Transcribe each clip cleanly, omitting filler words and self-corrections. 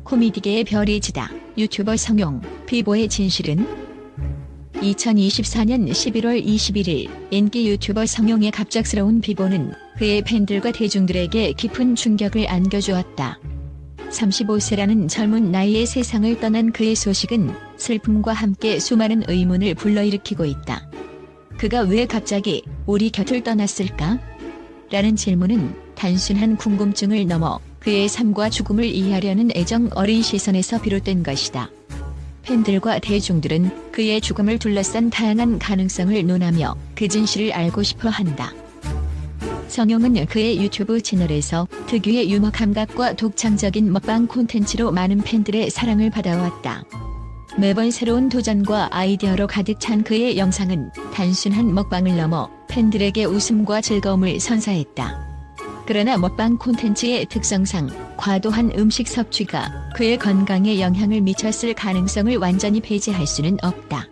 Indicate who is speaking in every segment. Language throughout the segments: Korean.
Speaker 1: 코미디계의 별이 지다 유튜버 성용, 비보의 진실은? 2024년 11월 21일 인기 유튜버 성용의 갑작스러운 비보는 그의 팬들과 대중들에게 깊은 충격을 안겨주었다. 35세라는 젊은 나이에 세상을 떠난 그의 소식은 슬픔과 함께 수많은 의문을 불러일으키고 있다. 그가 왜 갑자기 우리 곁을 떠났을까? 라는 질문은 단순한 궁금증을 넘어 그의 삶과 죽음을 이해하려는 애정 어린 시선에서 비롯된 것이다. 팬들과 대중들은 그의 죽음을 둘러싼 다양한 가능성을 논하며 그 진실을 알고 싶어 한다. 성용은 그의 유튜브 채널에서 특유의 유머 감각과 독창적인 먹방 콘텐츠로 많은 팬들의 사랑을 받아왔다. 매번 새로운 도전과 아이디어로 가득 찬 그의 영상은 단순한 먹방을 넘어 팬들에게 웃음과 즐거움을 선사했다. 그러나 먹방 콘텐츠의 특성상 과도한 음식 섭취가 그의 건강에 영향을 미쳤을 가능성을 완전히 배제할 수는 없다.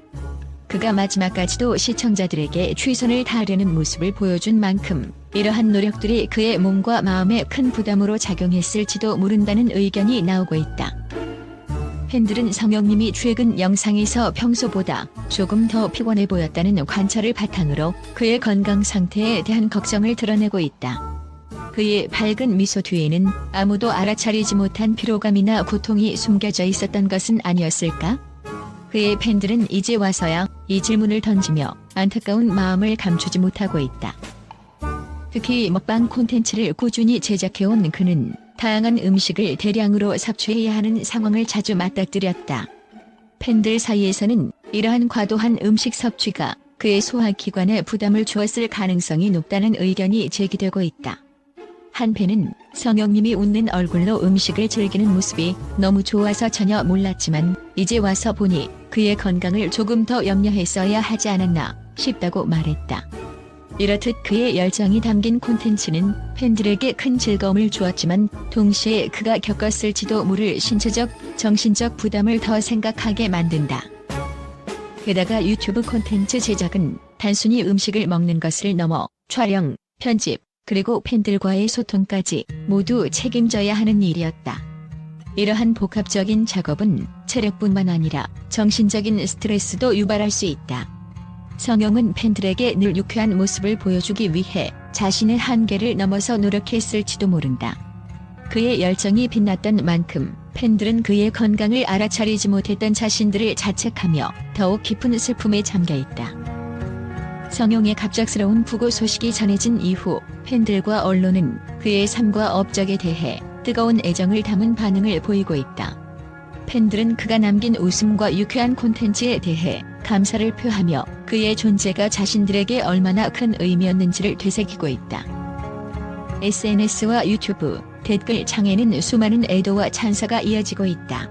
Speaker 1: 그가 마지막까지도 시청자들에게 최선을 다하려는 모습을 보여준 만큼 이러한 노력들이 그의 몸과 마음에 큰 부담으로 작용했을지도 모른다는 의견이 나오고 있다. 팬들은 성용님이 최근 영상에서 평소보다 조금 더 피곤해 보였다는 관찰을 바탕으로 그의 건강 상태에 대한 걱정을 드러내고 있다. 그의 밝은 미소 뒤에는 아무도 알아차리지 못한 피로감이나 고통이 숨겨져 있었던 것은 아니었을까? 그의 팬들은 이제 와서야 이 질문을 던지며 안타까운 마음을 감추지 못하고 있다. 특히 먹방 콘텐츠를 꾸준히 제작해온 그는 다양한 음식을 대량으로 섭취해야 하는 상황을 자주 맞닥뜨렸다. 팬들 사이에서는 이러한 과도한 음식 섭취가 그의 소화기관에 부담을 주었을 가능성이 높다는 의견이 제기되고 있다. 한 팬은 성용님이 웃는 얼굴로 음식을 즐기는 모습이 너무 좋아서 전혀 몰랐지만 이제 와서 보니 그의 건강을 조금 더 염려했어야 하지 않았나 싶다고 말했다. 이렇듯 그의 열정이 담긴 콘텐츠는 팬들에게 큰 즐거움을 주었지만 동시에 그가 겪었을지도 모를 신체적, 정신적 부담을 더 생각하게 만든다. 게다가 유튜브 콘텐츠 제작은 단순히 음식을 먹는 것을 넘어 촬영, 편집, 그리고 팬들과의 소통까지 모두 책임져야 하는 일이었다. 이러한 복합적인 작업은 체력뿐만 아니라 정신적인 스트레스도 유발할 수 있다. 성용은 팬들에게 늘 유쾌한 모습을 보여주기 위해 자신의 한계를 넘어서 노력했을지도 모른다. 그의 열정이 빛났던 만큼 팬들은 그의 건강을 알아차리지 못했던 자신들을 자책하며 더욱 깊은 슬픔에 잠겨있다. 성용의 갑작스러운 부고 소식이 전해진 이후 팬들과 언론은 그의 삶과 업적에 대해 뜨거운 애정을 담은 반응을 보이고 있다. 팬들은 그가 남긴 웃음과 유쾌한 콘텐츠에 대해 감사를 표하며 그의 존재가 자신들에게 얼마나 큰 의미였는지를 되새기고 있다. SNS와 유튜브, 댓글창에는 수많은 애도와 찬사가 이어지고 있다.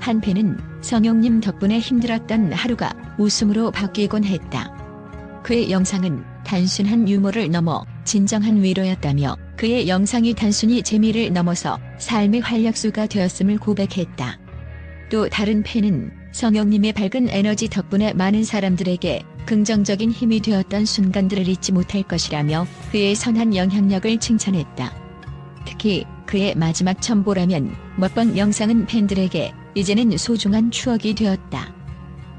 Speaker 1: 한 팬은 성용님 덕분에 힘들었던 하루가 웃음으로 바뀌곤 했다. 그의 영상은 단순한 유머를 넘어 진정한 위로였다며 그의 영상이 단순히 재미를 넘어서 삶의 활력소가 되었음을 고백했다. 또 다른 팬은 성용님의 밝은 에너지 덕분에 많은 사람들에게 긍정적인 힘이 되었던 순간들을 잊지 못할 것이라며 그의 선한 영향력을 칭찬했다. 특히 그의 마지막 첨보라면 먹방 영상은 팬들에게 이제는 소중한 추억이 되었다.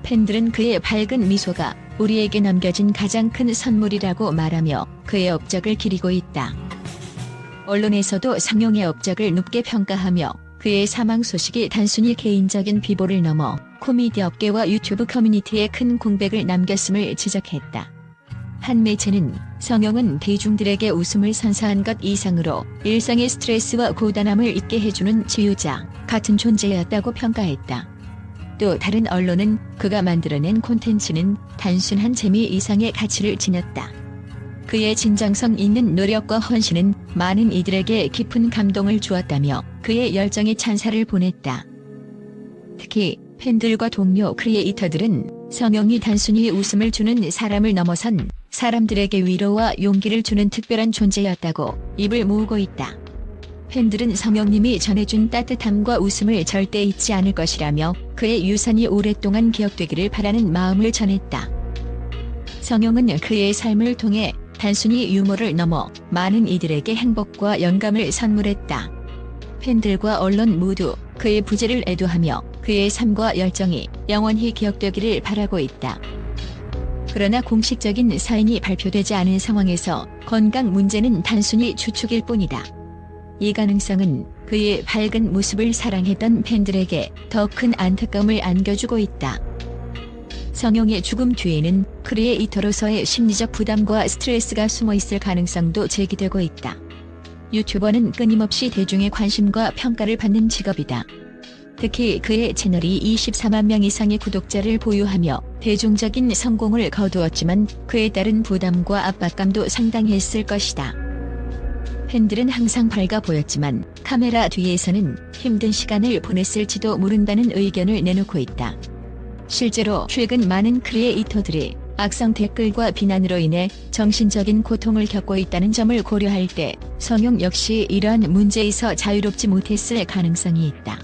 Speaker 1: 팬들은 그의 밝은 미소가 우리에게 남겨진 가장 큰 선물이라고 말하며 그의 업적을 기리고 있다. 언론에서도 성용의 업적을 높게 평가하며 그의 사망 소식이 단순히 개인적인 비보를 넘어 코미디 업계와 유튜브 커뮤니티에 큰 공백을 남겼음을 지적했다. 한 매체는 성용은 대중들에게 웃음을 선사한 것 이상으로 일상의 스트레스와 고단함을 잊게 해주는 치유자 같은 존재였다고 평가했다. 또 다른 언론은 그가 만들어낸 콘텐츠는 단순한 재미 이상의 가치를 지녔다. 그의 진정성 있는 노력과 헌신은 많은 이들에게 깊은 감동을 주었다며 그의 열정에 찬사를 보냈다. 특히 팬들과 동료 크리에이터들은 성용이 단순히 웃음을 주는 사람을 넘어선 사람들에게 위로와 용기를 주는 특별한 존재였다고 입을 모으고 있다. 팬들은 성용님이 전해준 따뜻함과 웃음을 절대 잊지 않을 것이라며 그의 유산이 오랫동안 기억되기를 바라는 마음을 전했다. 성용은 그의 삶을 통해 단순히 유머를 넘어 많은 이들에게 행복과 영감을 선물했다. 팬들과 언론 모두 그의 부재를 애도하며 그의 삶과 열정이 영원히 기억되기를 바라고 있다. 그러나 공식적인 사인이 발표되지 않은 상황에서 건강 문제는 단순히 추측일 뿐이다. 이 가능성은 그의 밝은 모습을 사랑했던 팬들에게 더 큰 안타까움을 안겨주고 있다. 성용의 죽음 뒤에는 크리에이터로서의 심리적 부담과 스트레스가 숨어있을 가능성도 제기되고 있다. 유튜버는 끊임없이 대중의 관심과 평가를 받는 직업이다. 특히 그의 채널이 24만 명 이상의 구독자를 보유하며 대중적인 성공을 거두었지만 그에 따른 부담과 압박감도 상당했을 것이다. 팬들은 항상 밝아 보였지만 카메라 뒤에서는 힘든 시간을 보냈을지도 모른다는 의견을 내놓고 있다. 실제로 최근 많은 크리에이터들이 악성 댓글과 비난으로 인해 정신적인 고통을 겪고 있다는 점을 고려할 때 성용 역시 이러한 문제에서 자유롭지 못했을 가능성이 있다.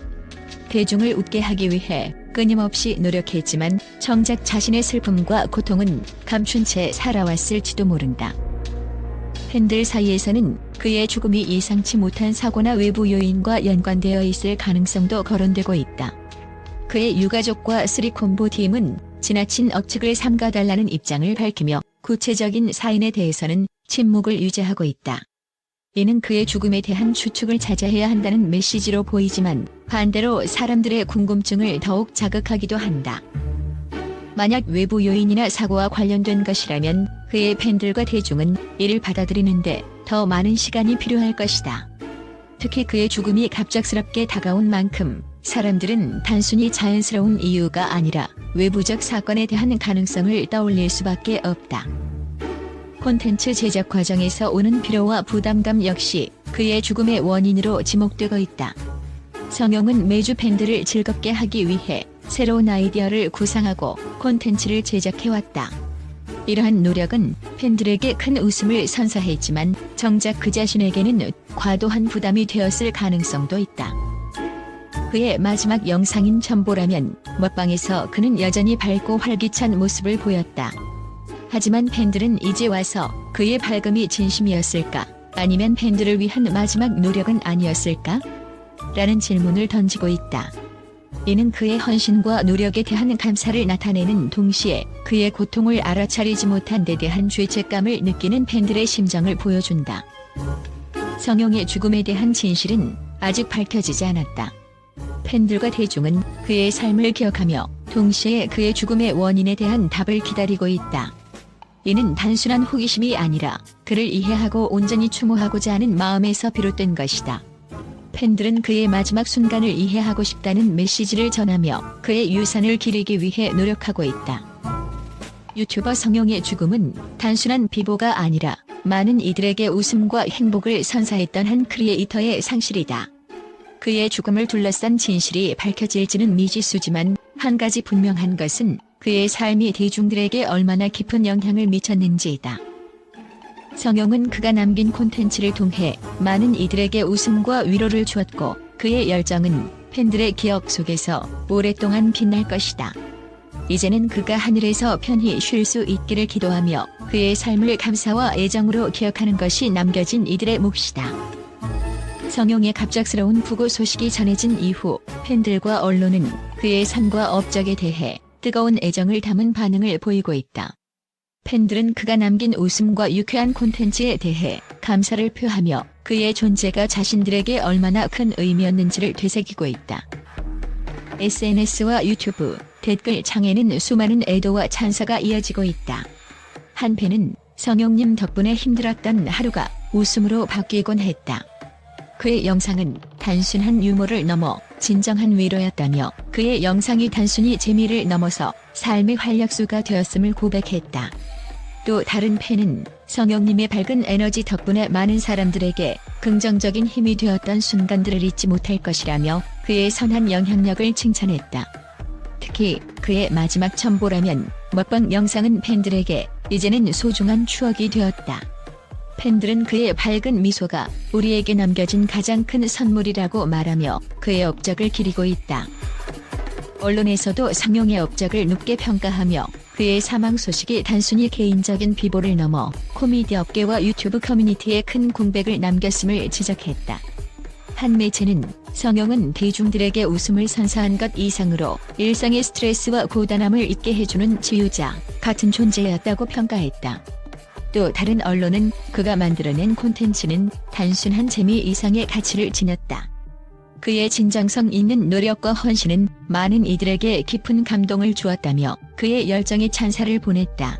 Speaker 1: 대중을 웃게 하기 위해 끊임없이 노력했지만 정작 자신의 슬픔과 고통은 감춘 채 살아왔을지도 모른다. 팬들 사이에서는 그의 죽음이 예상치 못한 사고나 외부 요인과 연관되어 있을 가능성도 거론되고 있다. 그의 유가족과 쓰리콤보 팀은 지나친 억측을 삼가달라는 입장을 밝히며 구체적인 사인에 대해서는 침묵을 유지하고 있다. 이는 그의 죽음에 대한 추측을 자제해야 한다는 메시지로 보이지만 반대로 사람들의 궁금증을 더욱 자극하기도 한다. 만약 외부 요인이나 사고와 관련된 것이라면 그의 팬들과 대중은 이를 받아들이는데 더 많은 시간이 필요할 것이다. 특히 그의 죽음이 갑작스럽게 다가온 만큼 사람들은 단순히 자연스러운 이유가 아니라 외부적 사건에 대한 가능성을 떠올릴 수밖에 없다. 콘텐츠 제작 과정에서 오는 피로와 부담감 역시 그의 죽음의 원인으로 지목되고 있다. 성용은 매주 팬들을 즐겁게 하기 위해 새로운 아이디어를 구상하고 콘텐츠를 제작해왔다. 이러한 노력은 팬들에게 큰 웃음을 선사했지만 정작 그 자신에게는 과도한 부담이 되었을 가능성도 있다. 그의 마지막 영상인 첨보라면 먹방에서 그는 여전히 밝고 활기찬 모습을 보였다. 하지만 팬들은 이제 와서 그의 밝음이 진심이었을까? 아니면 팬들을 위한 마지막 노력은 아니었을까? 라는 질문을 던지고 있다. 이는 그의 헌신과 노력에 대한 감사를 나타내는 동시에 그의 고통을 알아차리지 못한 데 대한 죄책감을 느끼는 팬들의 심정을 보여준다. 성용의 죽음에 대한 진실은 아직 밝혀지지 않았다. 팬들과 대중은 그의 삶을 기억하며 동시에 그의 죽음의 원인에 대한 답을 기다리고 있다. 이는 단순한 호기심이 아니라 그를 이해하고 온전히 추모하고자 하는 마음에서 비롯된 것이다. 팬들은 그의 마지막 순간을 이해하고 싶다는 메시지를 전하며 그의 유산을 기리기 위해 노력하고 있다. 유튜버 성용의 죽음은 단순한 비보가 아니라 많은 이들에게 웃음과 행복을 선사했던 한 크리에이터의 상실이다. 그의 죽음을 둘러싼 진실이 밝혀질지는 미지수지만 한 가지 분명한 것은 그의 삶이 대중들에게 얼마나 깊은 영향을 미쳤는지이다. 성용은 그가 남긴 콘텐츠를 통해 많은 이들에게 웃음과 위로를 주었고 그의 열정은 팬들의 기억 속에서 오랫동안 빛날 것이다. 이제는 그가 하늘에서 편히 쉴 수 있기를 기도하며 그의 삶을 감사와 애정으로 기억하는 것이 남겨진 이들의 몫이다. 성용의 갑작스러운 부고 소식이 전해진 이후 팬들과 언론은 그의 삶과 업적에 대해 뜨거운 애정을 담은 반응을 보이고 있다. 팬들은 그가 남긴 웃음과 유쾌한 콘텐츠에 대해 감사를 표하며 그의 존재가 자신들에게 얼마나 큰 의미였는지를 되새기고 있다. SNS와 유튜브 댓글창에는 수많은 애도와 찬사가 이어지고 있다. 한 팬은 성용님 덕분에 힘들었던 하루가 웃음으로 바뀌곤 했다. 그의 영상은 단순한 유머를 넘어 진정한 위로였다며 그의 영상이 단순히 재미를 넘어서 삶의 활력소가 되었음을 고백했다. 또 다른 팬은 성용님의 밝은 에너지 덕분에 많은 사람들에게 긍정적인 힘이 되었던 순간들을 잊지 못할 것이라며 그의 선한 영향력을 칭찬했다. 특히 그의 마지막 첨보라면 먹방 영상은 팬들에게 이제는 소중한 추억이 되었다. 팬들은 그의 밝은 미소가 우리에게 남겨진 가장 큰 선물이라고 말하며 그의 업적을 기리고 있다. 언론에서도 성용의 업적을 높게 평가하며 그의 사망 소식이 단순히 개인적인 비보를 넘어 코미디 업계와 유튜브 커뮤니티에 큰 공백을 남겼음을 지적했다. 한 매체는 성형은 대중들에게 웃음을 선사한 것 이상으로 일상의 스트레스와 고단함을 잊게 해주는 치유자 같은 존재였다고 평가했다. 또 다른 언론은 그가 만들어낸 콘텐츠는 단순한 재미 이상의 가치를 지녔다. 그의 진정성 있는 노력과 헌신은 많은 이들에게 깊은 감동을 주었다며 그의 열정에 찬사를 보냈다.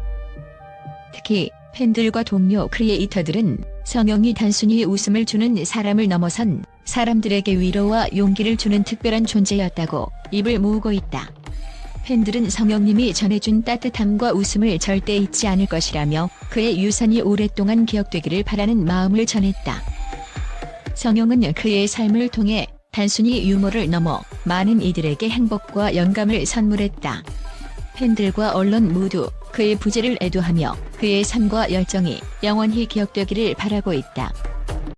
Speaker 1: 특히 팬들과 동료 크리에이터들은 성형이 단순히 웃음을 주는 사람을 넘어선 사람들에게 위로와 용기를 주는 특별한 존재였다고 입을 모으고 있다. 팬들은 성형님이 전해준 따뜻함과 웃음을 절대 잊지 않을 것이라며 그의 유산이 오랫동안 기억되기를 바라는 마음을 전했다. 성형은 그의 삶을 통해 단순히 유머를 넘어 많은 이들에게 행복과 영감을 선물했다. 팬들과 언론 모두 그의 부재를 애도하며 그의 삶과 열정이 영원히 기억되기를 바라고 있다.